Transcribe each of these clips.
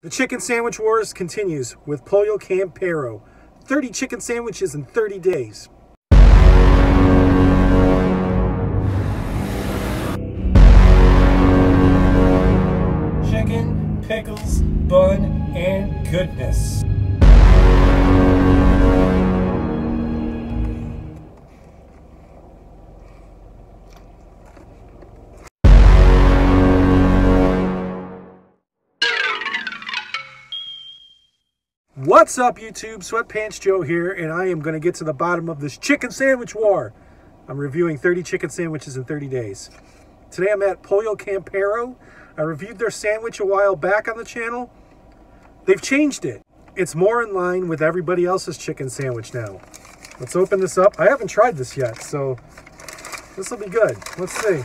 The chicken sandwich wars continues with Pollo Campero. 30 chicken sandwiches in 30 days. Chicken, pickles, bun, and goodness. What's up, YouTube? Sweatpants Joe here, and I am going to get to the bottom of this chicken sandwich war. I'm reviewing 30 chicken sandwiches in 30 days. Today I'm at Pollo Campero. I reviewed their sandwich a while back on the channel. They've changed it. It's more in line with everybody else's chicken sandwich now. Let's open this up. I haven't tried this yet, so this will be good. Let's see.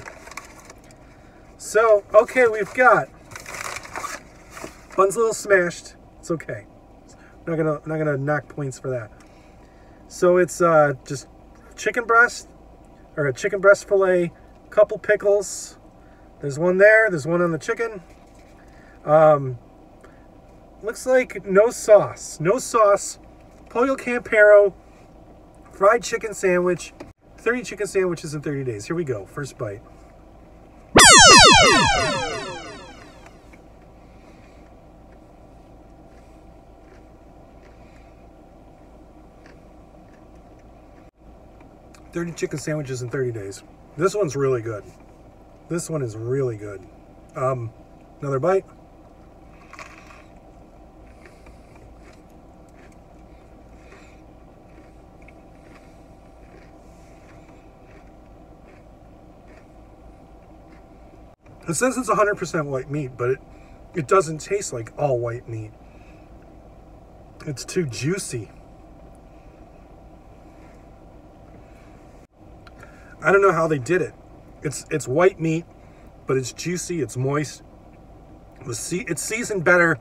So, okay, we've got bun's a little smashed. It's okay. Not gonna knock points for that. So it's just chicken breast, or a chicken breast fillet, couple pickles. There's one there. There's one on the chicken. Looks like no sauce. No sauce. Pollo Campero fried chicken sandwich. 30 chicken sandwiches in 30 days. Here we go. First bite. 30 chicken sandwiches in 30 days. This one's really good. This one is really good. Another bite. It says it's 100% white meat, but it doesn't taste like all white meat. It's too juicy. I don't know how they did it. It's white meat, but it's juicy, it's moist. It's seasoned better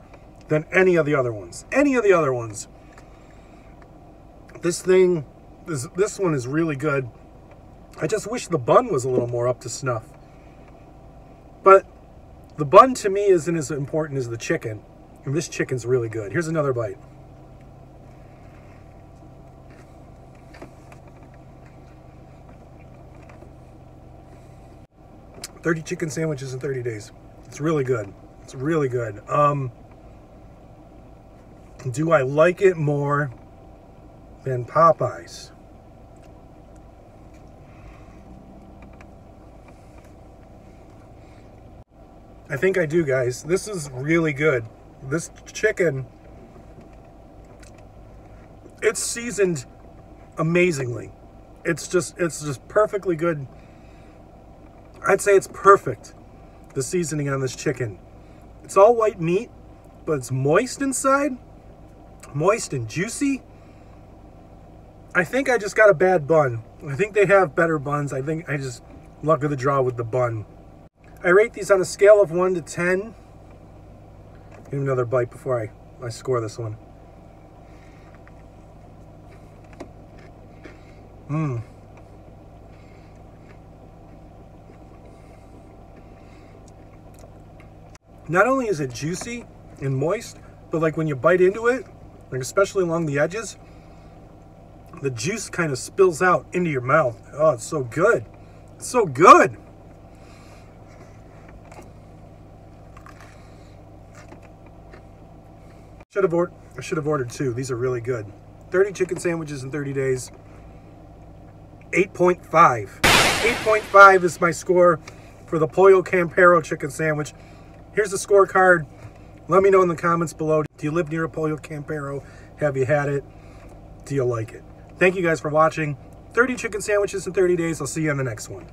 than any of the other ones. Any of the other ones. This one is really good. I just wish the bun was a little more up to snuff. But the bun to me isn't as important as the chicken. And this chicken's really good. Here's another bite. $30 chicken sandwiches in 30 days. It's really good. It's really good. Do I like it more than Popeyes? I think I do, guys. This is really good. This chicken, it's seasoned amazingly. It's just perfectly good. I'd say it's perfect, the seasoning on this chicken. It's all white meat, but it's moist inside. Moist and juicy. I think I just got a bad bun. I think they have better buns. I think I just luck of the draw with the bun. I rate these on a scale of 1 to 10. Give another bite before I score this one. Not only is it juicy and moist, but like when you bite into it, like especially along the edges, the juice kind of spills out into your mouth. Oh, it's so good. It's so good. I should have ordered 2. These are really good. 30 chicken sandwiches in 30 days. 8.5. 8.5 is my score for the Pollo Campero chicken sandwich. Here's the scorecard. Let me know in the comments below. Do you live near a Pollo Campero? Have you had it? Do you like it? Thank you guys for watching. 30 chicken sandwiches in 30 days. I'll see you on the next one.